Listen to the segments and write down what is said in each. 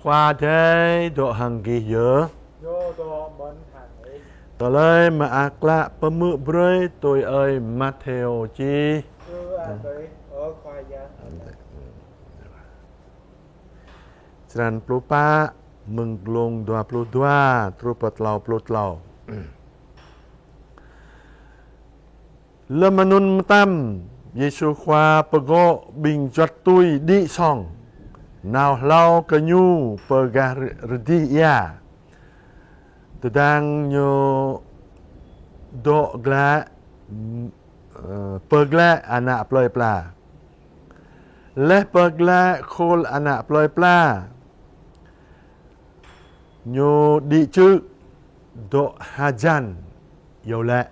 Khoa thế độ hàng kỳ dỡ. Yo do mến hàng ấy. Tờ lời mà ác lạ bấm mự brơi tôi ơi Matthew chi. Đấy ở khoa gia. Ceran pelupa menggelung 22 trupat lau pelut lau. Lemanun tam Yesu khoa pego bing jot tui di song. Nào lau kenyu pegah redi ya. Tedang nyo do gla pegla anak ploy pla. Leh pegla khol anak ploy pla. Nyo di chữ do hajan yêu lệ.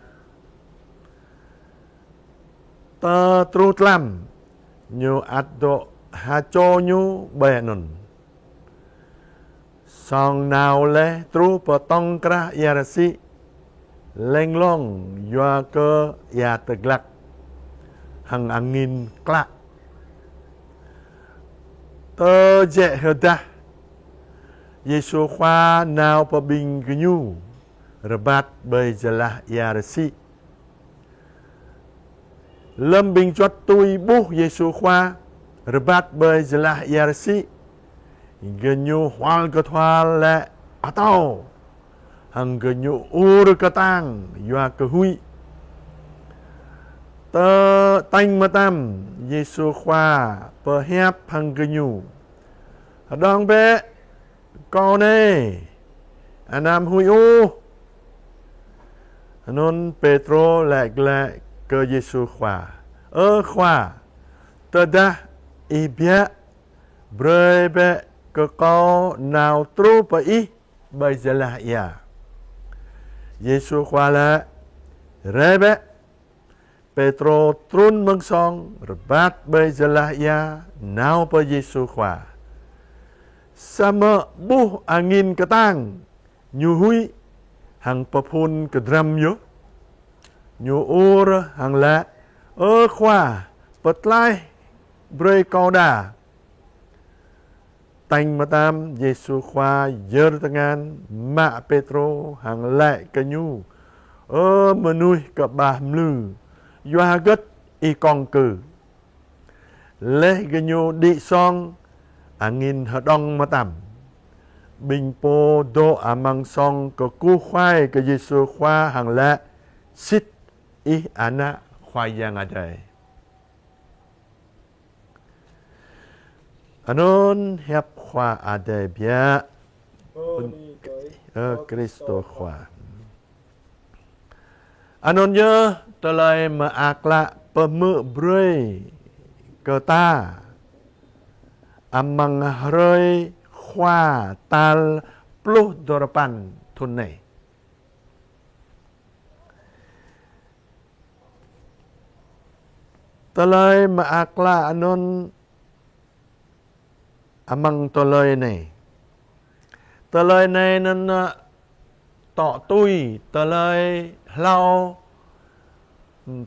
Ta trút lam nyo at do ha cho nyo bayanon. Song nào le tru potong kra yarasi lenglong yua ke ya teglak hang angin klak. Tơ je hedah Yesu khoa nào pa bing genyu rebat bay jelah yarasi. Lâm bing chót tui buh Yesu khoa rebat bay jelah yarasi. Genyu hwal ke thwal le atau hang genyu ur ke tang yua ke hui. Tơ tanh ma tam Yesu khoa per hep hang genyu. Dong be con nè anam hui u. Anon Petro lek lek ke Yesu khoa. Khoa tơ dah ibia brebe ke kau nào tru pa i bay jelah ya. Yesu khoa la rebe Petro trun mengsong rebat bay jelah ya nào pa Yesu khoa. Sama buh angin ketang nyuhui hang papun ke dram yo. Nyuur hang la khoa petlai brei kau da. Tanh ma tam Yesu khoa yer tangan mak Petro hang lại ke nyu menui ke bah mlu yua get i kong cử leh ke nyu di song angin hadong ma tam bing po do amang song ke ku khoai ke Yesu khoa hang la sit i anak khoai yang adai. Anon hep khoa ada bia Kristo khoa. Anon nhớ tờ lời mà ác lạ bờ mự brơi cơ ta amang rơi khoa tal plus dorapan thun này. Tờ lời mà ác lạ anon amang tờ lời này. Tờ lời này nên tọ tui tờ lời lau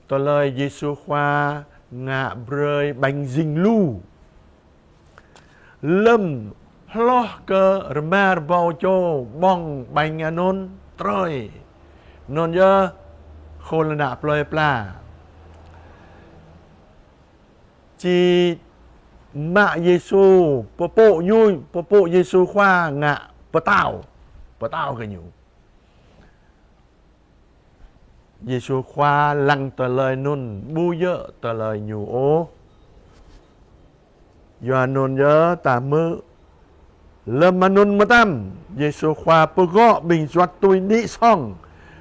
tờ lời Giêsu khoa ngạ brơi bánh dinh lu lâm lo cơ rmar bao cho bong bánh anon trôi non giờ khôn là ploi pla chi mạ Giêsu popo nhui popo Giêsu khoa ngạ patao cái nhủ Giêsu khoa lăng tờ lời nun bu dơ tờ lời nhủ ô do nun dơ ta mơ lâm mà nun mà tam Giêsu khoa pơ gọ bình doát tôi đi xong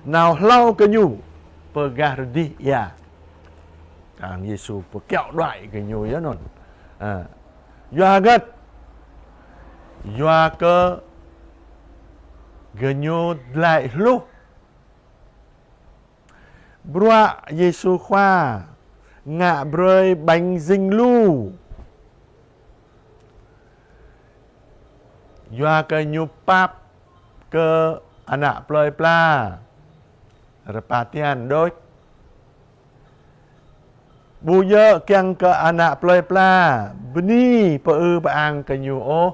nào lau cái nhủ pơ gà đi ya càng Giêsu pơ kẹo đoại cái nhủ dơ nun do gất do cơ genyo lại lúc Broa Giêsu khoa ngạ brơi bánh dinh lu doa ke nyupap ke anak ploi pla repatian doi bu dơ kiang ke anak ploi pla beni peu baang ke nyu o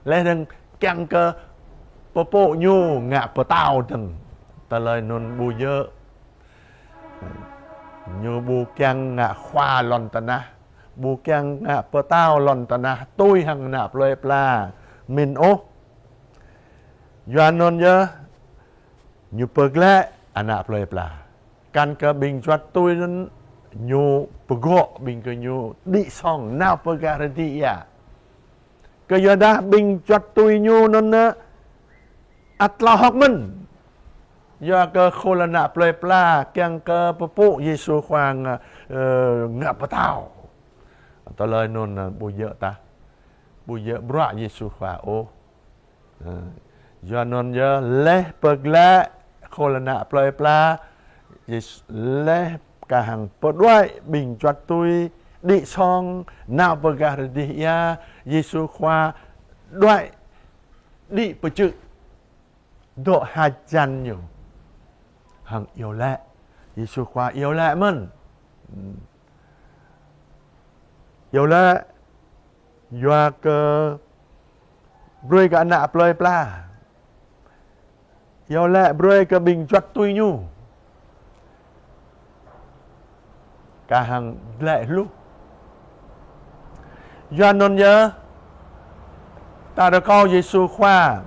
leh deng Keng ke popo nyu ngak petau teng. Talai non bu ye. Nyu bu keng ngak khoa lon tanah. Bu keng ngak petau lon tanah. Tôi hang nạp lôi pla. Min ô. Yuan non ye. Nyu pergle anak lôi pla. Kan ke bing chuat tôi non nyu pegok bing ke nyu di song now pegaranti ya. Ke yada bing chuat tôi nyu non na atla hok men. Ya ke kholana play pla keng ke pepu Yesu khoang ngap patau. Ta lời non bu ye ta. Bu ye bra Yesu khoa ô. Ya non ya leh pegla kholana play pla leh cả hàng bớt đuôi bình choát tôi đi xong nào bờ gà đi ya Giêsu khoa đuôi đi bờ chữ độ hai chân nhiều hàng yêu lệ Giêsu khoa yêu lệ mình yêu lệ doa cơ bơi cả nạp lời pla yêu lệ bơi cả bình choát tôi nhu cả hàng lệ lúc do non nhớ ta đã có Giêsu khoa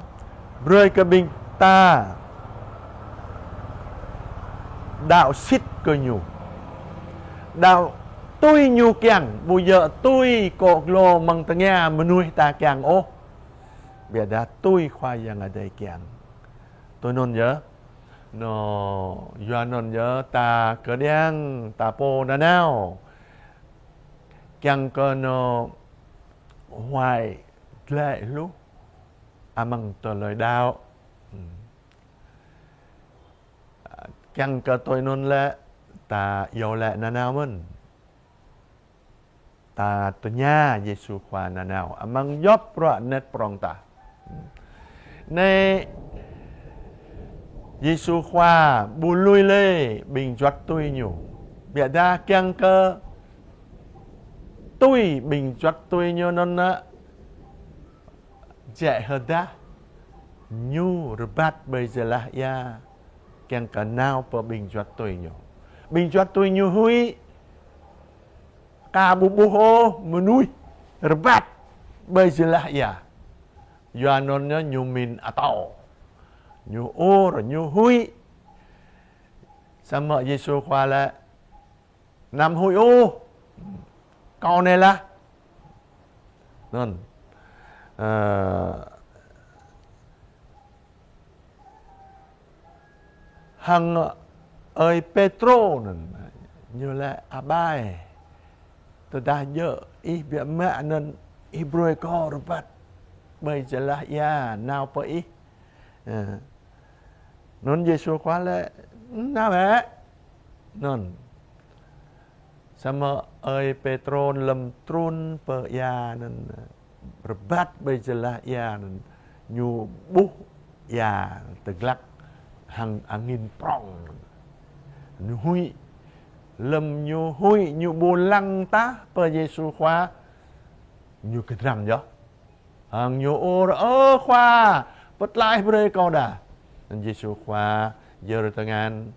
rơi cái bình ta đạo xít cơ nhủ đạo tôi nhu kèng bây giờ tôi cột lô măng ta nghe mà nuôi ta kèng ô bây giờ tôi khoa yang ở đây kèng tôi non nhớ nó do non nhớ ta cơ đen ta po na nào keng cơ nó hoài lệ lúc amang tờ lời đạo keng cơ tôi non lệ ta yêu lệ na nào mình ta tôi nha Giêsu khoa na nào amang yop ra net prong ta này Giêsu khoa bu lui lê bình choát tôi nhủ bịa đa keng cơ tôi bình choát tôi nhô non á dễ hơn đá nhu rbat bây giờ là ya keng cơ nào per bình choát tôi nhủ bình choát tôi nhủ hui ca bu bu hô mà nuôi rbat bây giờ là ya do non nhớ nhu min atau nhu ô rồi nhu hui sao mở Giêsu khoa là nằm hui ô câu này là nên hằng ơi Petro như là abai tôi đã nhớ ý bị mẹ nên Hebrew có rồi bắt bây giờ là ya nào phải ý non Giêsu khoa là nào vậy non sama ơi Petro lâm trun per ya nên berbat bây giờ là ya nên nhu bu ya teglak hang angin prong hui lâm nhu hui nhu bu lăng ta per Giêsu khoa nhu cái răng đó hang nhu ô khoa bất lại bơi câu đà nên Giêsu khoa giờ tangan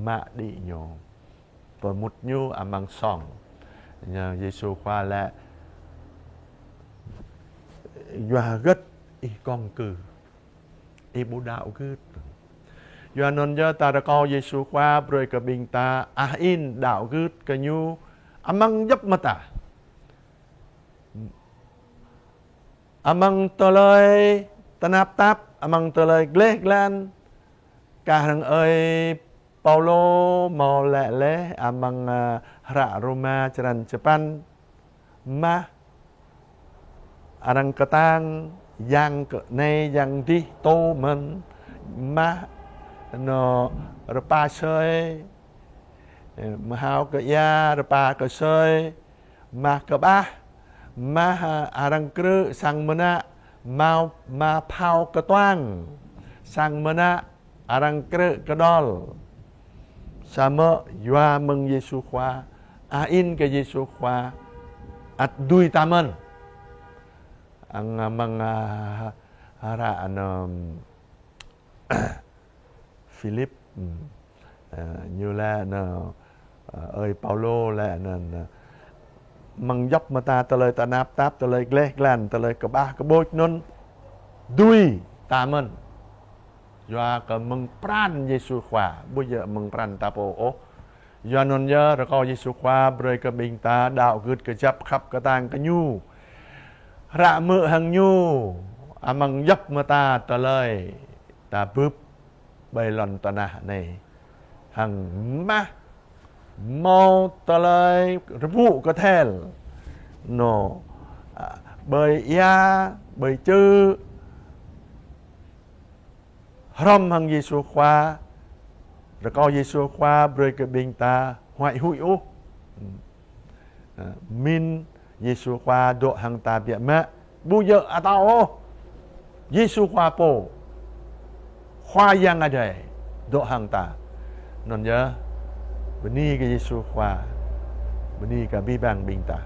mạ đi nhu per mut nhu amang song nhờ Giêsu khoa là doa gất y con cừ y bố đạo gất doa non cho ta đã có Giêsu khoa rồi cả bình ta in đạo gất cả nhu amang dấp mà ta amang tờ lời ta nạp táp amang tờ lời glê glan cả hàng ơi Paulo mau lẹ lẽ amang ra Roma charan Japan ma arang katang yang này yang đi tô mình ma nó rpa sơi mà hao cái ya rpa cái sơi ma cái ba ma arang krư sang mana mau ma phao cái toang sang mana arang krư cái đol sama yua meng Giêsu khoa in cái Giêsu khoa at đuôi ta mình ang mang hara an Philip như là ơi Paulo là măng dốc mà ta lời ta nạp táp ta lời gle glan ta lời cả ba cái bôi nôn đuôi ta mình do cái măng pran Giêsu khỏa bây giờ măng pran ta bộ ô do nôn nhớ rồi có Giêsu khỏa rồi cái bình ta đạo gửi cái chấp khắp cái tang cái nhu rạ mự hàng nhu măng dốc mà ta lời ta bướp bay lần ta nà này hàng má mau ta lời vụ có thể nó bởi ya bởi chư râm hàng Giêsu khoa rồi có Giêsu khoa bởi cái bình ta hoại hụi ú min Giêsu khoa độ hàng ta bịa mẹ bu giờ à tao ô Giêsu khoa bồ khoa yang ada độ hàng ta non nhớ beni cái Giêsu khoa beni cái bi bang bình ta